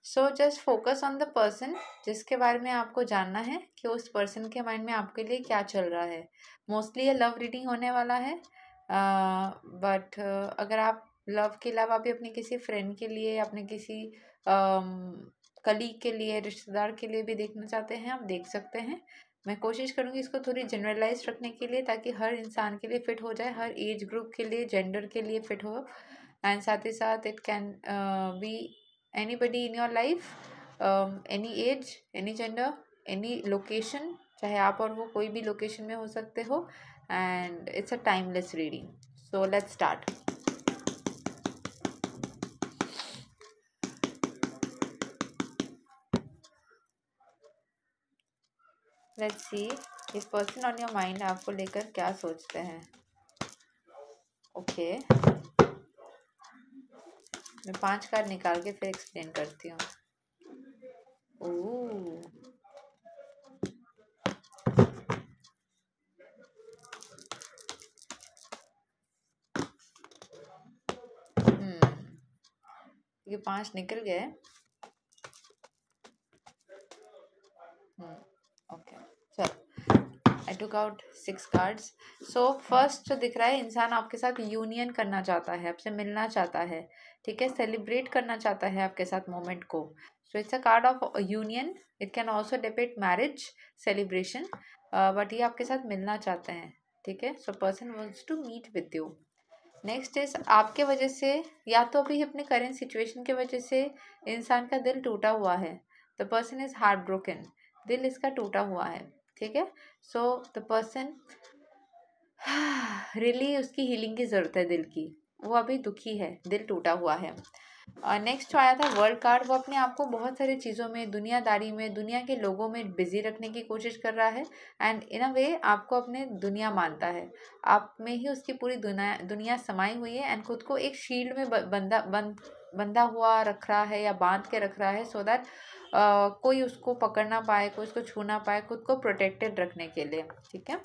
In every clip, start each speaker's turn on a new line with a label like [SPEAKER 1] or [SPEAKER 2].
[SPEAKER 1] So just focus on the person जिसके बारे में आपको जानना है कि उस पर्सन के माइंड में आपके लिए क्या चल रहा है। मोस्टली ये लव रीडिंग होने वाला है, बट अगर आप लव के अलावा भी अपने किसी फ्रेंड के लिए, अपने किसी कलीग के लिए, रिश्तेदार के लिए भी देखना चाहते हैं, आप देख सकते हैं। मैं कोशिश करूँगी इसको थोड़ी जनरलाइज रखने के लिए, ताकि हर इंसान के लिए फिट हो जाए, हर एज ग्रुप के लिए, जेंडर के लिए फिट हो। एंड साथ ही साथ it can be anybody in your life, any as, any gender, any location, चाहे आप और वो कोई भी लोकेशन में हो सकते हो। And it's a timeless reading. So let's start. Let's see इस पर्सन ऑन योर माइंड आपको लेकर क्या सोचते हैं। ओके, मैं 5 कार्ड निकाल के फिर एक्सप्लेन करती हूँ। ये 5 निकल गए। ओके, चलो, I took out 6 cards. So first जो दिख रहा है, इंसान आपके साथ यूनियन करना चाहता है, आपसे मिलना चाहता है, ठीक है, सेलिब्रेट करना चाहता है आपके साथ मोमेंट को। So it's a card of union. It can also depict marriage celebration, but ये आपके साथ मिलना चाहते हैं, ठीक है। So person wants to meet with you. Next is आपके वजह से, या तो अभी अपने करेंट सिचुएशन की वजह से इंसान का दिल टूटा हुआ है। The person is heart broken, दिल इसका टूटा हुआ है, ठीक है। सो द पर्सन रियली उसकी हीलिंग की ज़रूरत है दिल की, वो अभी दुखी है, दिल टूटा हुआ है। नेक्स्ट जो आया था वर्ल्ड कार्ड, वो अपने आप को बहुत सारी चीज़ों में, दुनियादारी में, दुनिया के लोगों में बिजी रखने की कोशिश कर रहा है। एंड इन अ वे आपको अपने दुनिया मानता है, आप में ही उसकी पूरी दुनिया समाई हुई है। एंड खुद को एक शील्ड में बंधा हुआ रख रहा है, या बांध के रख रहा है, सो दैट कोई उसको पकड़ ना पाए, कोई उसको छू ना पाए, खुद को प्रोटेक्टेड रखने के लिए, ठीक है।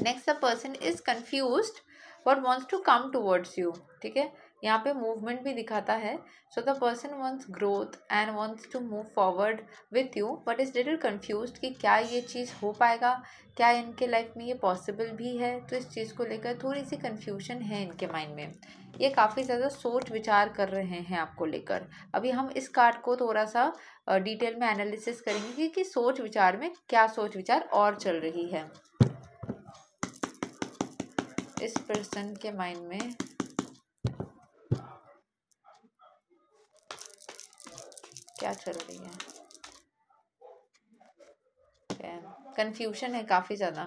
[SPEAKER 1] Next the person is confused but wants to come towards you, ठीक है। यहाँ पे मूवमेंट भी दिखाता है। So the person wants growth and wants to move forward with you, but is little confused कि क्या ये चीज़ हो पाएगा, क्या इनके लाइफ में ये पॉसिबल भी है। तो इस चीज़ को लेकर थोड़ी सी कन्फ्यूजन है इनके माइंड में। ये काफ़ी ज़्यादा सोच विचार कर रहे हैं आपको लेकर। अभी हम इस कार्ड को थोड़ा सा डिटेल में एनालिसिस करेंगे कि सोच विचार में क्या सोच विचार और चल रही है इस पर्सन के माइंड में। क्या चल रही है, कंफ्यूजन है, काफ़ी ज़्यादा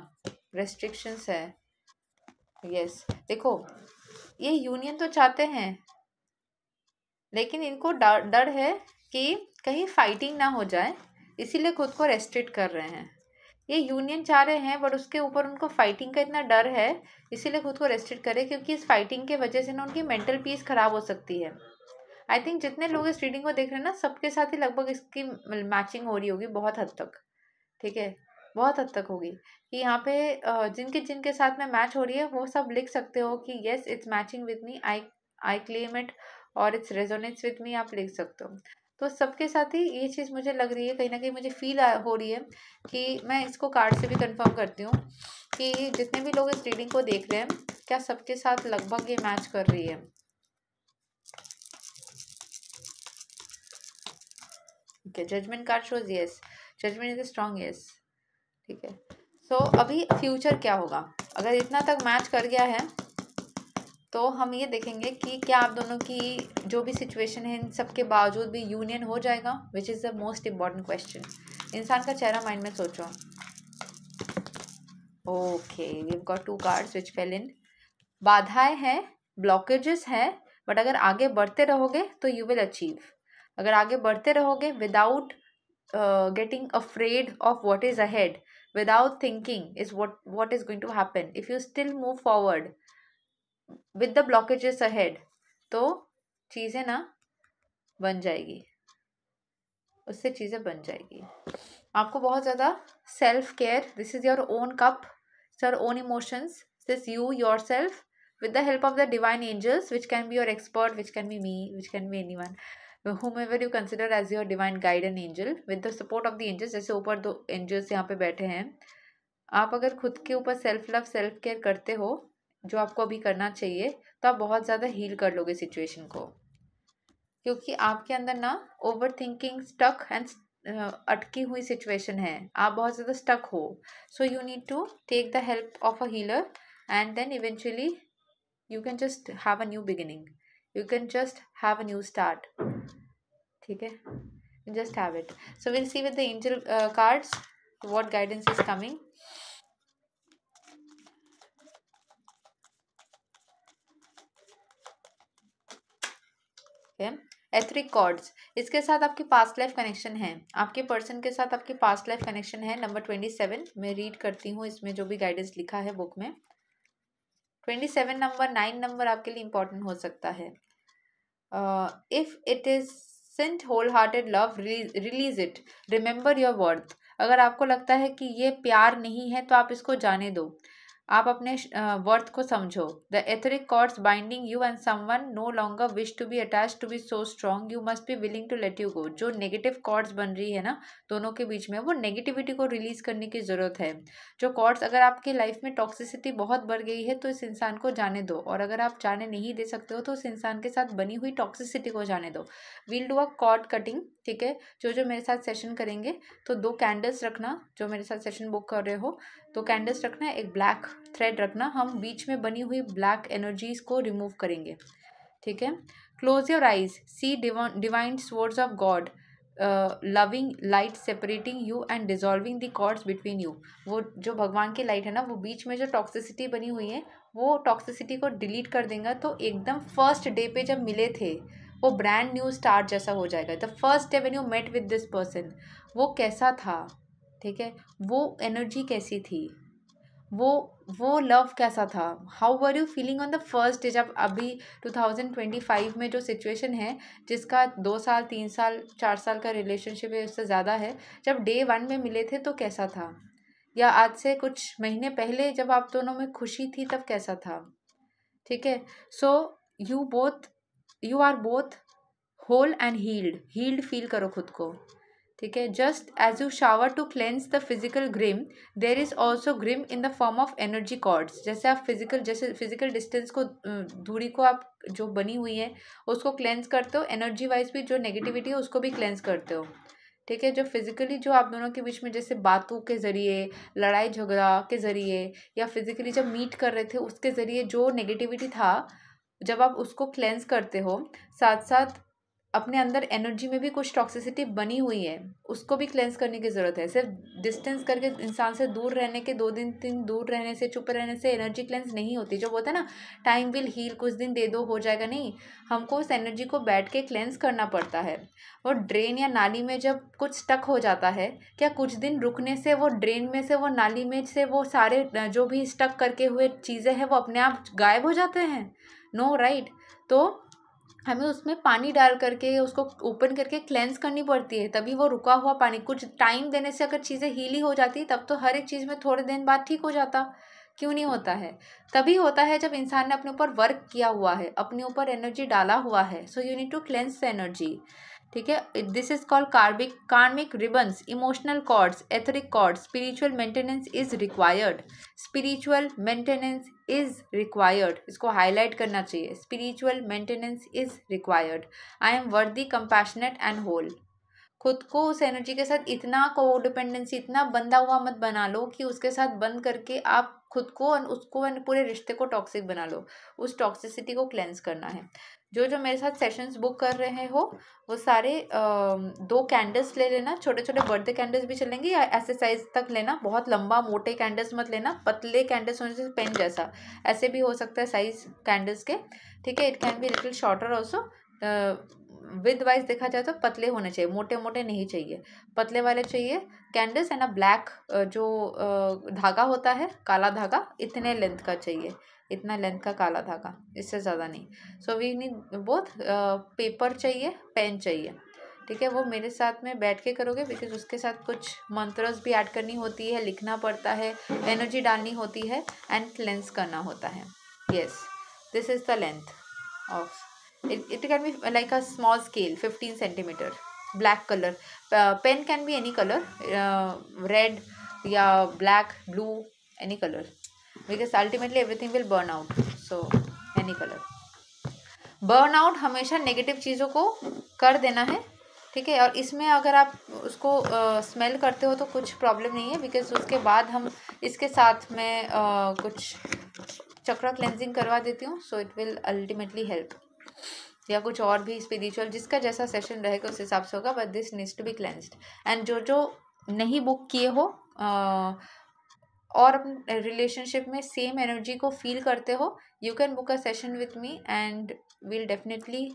[SPEAKER 1] रेस्ट्रिक्शंस है। यस, देखो, ये यूनियन तो चाहते हैं, लेकिन इनको डर है कि कहीं फाइटिंग ना हो जाए, इसीलिए खुद को रेस्ट्रिक्ट कर रहे हैं। ये यूनियन चाह रहे हैं, बट उसके ऊपर उनको फाइटिंग का इतना डर है, इसीलिए खुद को रेस्ट्रिक्ट करे, क्योंकि इस फाइटिंग के वजह से ना उनकी मेंटल पीस खराब हो सकती है। आई थिंक जितने लोग इस रीडिंग को देख रहे हैं ना, सबके साथ ही लगभग इसकी मैचिंग हो रही होगी, बहुत हद तक, ठीक है, बहुत हद तक होगी। कि यहाँ पे जिनके जिनके साथ में मैच हो रही है, वो सब लिख सकते हो कि yes it's matching with me, I claim it, और इट्स रेजोनेट्स विद मी, आप लिख सकते हो। तो सबके साथ ही ये चीज़ मुझे लग रही है, कहीं ना कहीं मुझे फील हो रही है कि मैं इसको कार्ड से भी कंफर्म करती हूँ कि जितने भी लोग इस रीडिंग को देख रहे हैं, क्या सबके साथ लगभग ये मैच कर रही है। Okay, judgement card shows yes, judgement is a strong yes, ठीक है। सो अभी फ्यूचर क्या होगा, अगर इतना तक मैच कर गया है तो हम ये देखेंगे कि क्या आप दोनों की जो भी सिचुएशन है, इन सब के बावजूद भी यूनियन हो जाएगा, which is the most important question. इंसान का चेहरा माइंड में सोचो। Okay, we have got 2 cards which fell in. बाधाएं हैं, ब्लॉकेजेस हैं, बट अगर आगे बढ़ते रहोगे तो यू विल अचीव। अगर आगे बढ़ते रहोगे without getting afraid of what is ahead, without thinking is what is going to happen, if you still move forward with the blockages ahead, तो चीज़ें ना बन जाएगी, उससे चीज़ें बन जाएगी। आपको बहुत ज़्यादा self care, this is your own cup, your own emotions, this you your self with the help of the divine angels, which can be your expert, which can be me, which can be anyone, whomever you consider as your divine guide and angel with the support of the angels, जैसे ऊपर 2 angels यहाँ पे बैठे हैं, आप अगर खुद के ऊपर सेल्फ लव सेल्फ केयर करते हो, जो आपको अभी करना चाहिए, तो आप बहुत ज़्यादा हील कर लोगे सिचुएशन को, क्योंकि आपके अंदर ना ओवर थिंकिंग स्टक एंड अटकी हुई सिचुएशन है, आप बहुत ज़्यादा स्टक हो. So you need to take the help of a healer and then eventually you can just have a new beginning, you can just have a new start. ठीक है, just have it. So will see with the angel cards what guidance is coming. Etheric cords, इसके साथ आपकी past life connection है, आपके person के साथ आपकी पास्ट लाइफ कनेक्शन है. नंबर 27 मैं रीड करती हूँ इसमें जो भी गाइडेंस लिखा है बुक में. 27 नंबर, 9 नंबर आपके लिए इंपॉर्टेंट हो सकता है. If it is sent whole hearted love, release it, remember your worth. अगर आपको लगता है कि ये प्यार नहीं है तो आप इसको जाने दो, आप अपने वर्थ को समझो. The etheric cords binding you and someone no longer wish to be attach to be so strong, you must be willing to let you go. जो नेगेटिव कॉर्ड्स बन रही है ना दोनों के बीच में, वो नेगेटिविटी को रिलीज करने की ज़रूरत है. जो कॉर्ड्स, अगर आपकी लाइफ में टॉक्सिसिटी बहुत बढ़ गई है तो इस इंसान को जाने दो, और अगर आप जाने नहीं दे सकते हो तो उस इंसान के साथ बनी हुई टॉक्सिसिटी को जाने दो. We'll do a cord cutting. ठीक है, जो मेरे साथ सेशन करेंगे तो 2 कैंडल्स रखना, जो मेरे साथ सेशन बुक कर रहे हो 2 कैंडल्स रखना, एक ब्लैक थ्रेड रखना, हम बीच में बनी हुई ब्लैक एनर्जीज को रिमूव करेंगे. ठीक है, close your eyes, see divine swords of God, loving light separating you and dissolving the cords between you. वो जो भगवान की लाइट है ना, वो बीच में जो टॉक्सिसिटी बनी हुई है वो टॉक्सिसिटी को डिलीट कर देगा. तो एकदम फर्स्ट डे पे जब मिले थे वो ब्रांड न्यू स्टार्ट जैसा हो जाएगा. The first day when you met with this person, वो कैसा था, ठीक है, वो एनर्जी कैसी थी, वो लव कैसा था, how were you feeling on the first day. जब अभी 2025 में जो सिचुएशन है, जिसका 2 साल 3 साल 4 साल का रिलेशनशिप है, उससे ज़्यादा है, जब डे 1 में मिले थे तो कैसा था, या आज से कुछ महीने पहले जब आप दोनों में खुशी थी तब कैसा था. ठीक है, so you are both whole and healed feel करो खुद को. ठीक है, just as you shower to cleanse the physical grime, there is also grime in the form of energy cords. जैसे आप फिजिकल डिस्टेंस को, दूरी को आप जो बनी हुई है उसको क्लेंस करते हो, एनर्जी वाइज भी जो नेगेटिविटी है उसको भी क्लेंस करते हो. ठीक है, जो फिजिकली जो आप दोनों के बीच में जैसे बातों के ज़रिए, लड़ाई झगड़ा के ज़रिए, या फिजिकली जब मीट कर रहे थे उसके ज़रिए जो नेगेटिविटी था, जब आप उसको क्लेंस करते हो, साथ साथ अपने अंदर एनर्जी में भी कुछ टॉक्सिसिटी बनी हुई है उसको भी क्लेंस करने की ज़रूरत है. सिर्फ डिस्टेंस करके इंसान से दूर रहने के 2 दिन 3 दूर रहने से, चुप रहने से एनर्जी क्लेंस नहीं होती. जो बोलते हैं ना टाइम विल हील, कुछ दिन दे दो हो जाएगा, नहीं, हमको उस एनर्जी को बैठ के क्लेंस करना पड़ता है. वो ड्रेन या नाली में जब कुछ स्टक हो जाता है, क्या कुछ दिन रुकने से वो ड्रेन में से, वो नाली में से वो सारे जो भी स्टक करके हुए चीज़ें हैं वो अपने आप गायब हो जाते हैं? No, right. तो हमें उसमें पानी डाल करके उसको ओपन करके क्लेंस करनी पड़ती है, तभी वो रुका हुआ पानी, कुछ टाइम देने से अगर चीज़ें हीली हो जाती तब तो हर एक चीज़ में थोड़े दिन बाद ठीक हो जाता. क्यों नहीं होता है? तभी होता है जब इंसान ने अपने ऊपर वर्क किया हुआ है, अपने ऊपर एनर्जी डाला हुआ है. So you need to cleanse the energy. ठीक है, this is called karmic ribbons, emotional cords, etheric cords. Spiritual maintenance is required. Spiritual maintenance is required, इसको हाईलाइट करना चाहिए. Spiritual maintenance is required. I am worthy, compassionate and whole. खुद को उस energy के साथ इतना कोडिपेंडेंसी, इतना बंधा हुआ मत बना लो कि उसके साथ बंद करके आप खुद को और उसको और पूरे रिश्ते को टॉक्सिक बना लो. उस टॉक्सिसिटी को क्लेंस करना है. जो मेरे साथ सेशंस बुक कर रहे हो वो सारे 2 कैंडल्स ले लेना. छोटे छोटे बर्थडे कैंडल्स भी चलेंगे, या ऐसे साइज तक लेना, बहुत लंबा मोटे कैंडल्स मत लेना. पतले कैंडल्स होने से पेन जैसा, ऐसे भी हो सकता है साइज कैंडल्स के. ठीक है, it can be little shorter also. With wise देखा जाए तो पतले होने चाहिए, मोटे मोटे नहीं चाहिए, पतले वाले चाहिए कैंडल्स. है ना, ब्लैक जो धागा होता है, काला धागा, इतने लेंथ का चाहिए, इतना लेंथ का काला धागा, इससे ज़्यादा नहीं. So we need both. Paper चाहिए, पेन चाहिए. ठीक है, वो मेरे साथ में बैठ के करोगे, बिकॉज उसके साथ कुछ मंत्रस भी ऐड करनी होती है, लिखना पड़ता है, एनर्जी डालनी होती है एंड क्लेंस करना होता है. Yes, this is the length of It can be like a small scale, 15 centimeter, black color. Pen can be any color, red, yeah, black, blue, any color, because ultimately everything will burn out. So any color. Burn out हमेशा negative चीज़ों को कर देना है, ठीक है। और इसमें अगर आप उसको स्मेल करते हो तो कुछ प्रॉब्लम नहीं है, बिकॉज उसके बाद हम इसके साथ में कुछ चक्रा क्लेंजिंग करवा देती हूँ, so it will ultimately help. या कुछ और भी स्पिरिचुअल, जिसका जैसा सेशन रहेगा उस हिसाब से होगा, but this needs to be cleansed. And जो जो नहीं बुक किए हो और अपने रिलेशनशिप में सेम एनर्जी को फील करते हो, you can book a session with me and we'll definitely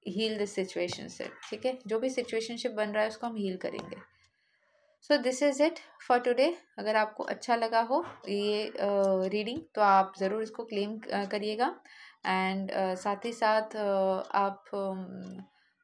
[SPEAKER 1] heal this situation से, ठीक है। जो भी सिचुएशनशिप बन रहा है उसको हम हील करेंगे। So this is it for today. अगर आपको अच्छा लगा हो ये रीडिंग तो आप ज़रूर इसको क्लेम करिएगा। एंड साथ ही साथ आप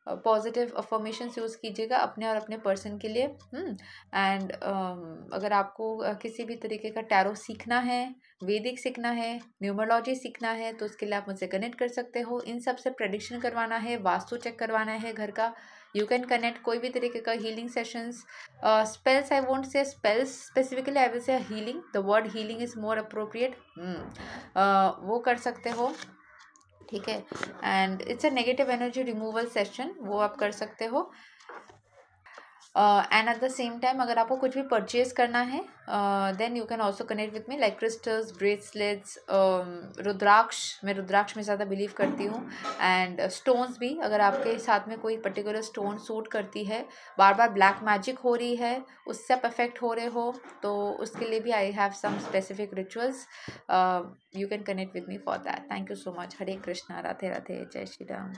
[SPEAKER 1] पॉजिटिव अफर्मेशंस यूज़ कीजिएगा अपने और अपने पर्सन के लिए। एंड अगर आपको किसी भी तरीके का टैरो सीखना है, वैदिक सीखना है, न्यूमरोलॉजी सीखना है, तो उसके लिए आप मुझसे कनेक्ट कर सकते हो। इन सब से प्रेडिक्शन करवाना है, वास्तु चेक करवाना है घर का, यू कैन कनेक्ट। कोई भी तरीके का healing sessions, spells, I won't say spells specifically, I will say healing, the word healing is more appropriate, वो कर सकते हो, ठीक है। And it's a negative energy removal session, वो आप कर सकते हो। And at the same time अगर आपको कुछ भी परचेज करना है then you can also connect with me, like crystals, bracelets, rudraksha, मैं रुद्राक्ष में ज़्यादा बिलीव करती हूँ। एंड स्टोन्स भी, अगर आपके साथ में कोई पर्टिकुलर स्टोन सूट करती है, बार बार ब्लैक मैजिक हो रही है, उससे आप अफेक्ट हो रहे हो, तो उसके लिए भी I have some specific rituals, you can connect with me for that. Thank you so much. Hare Krishna, Radhe Radhe, जय श्री राम।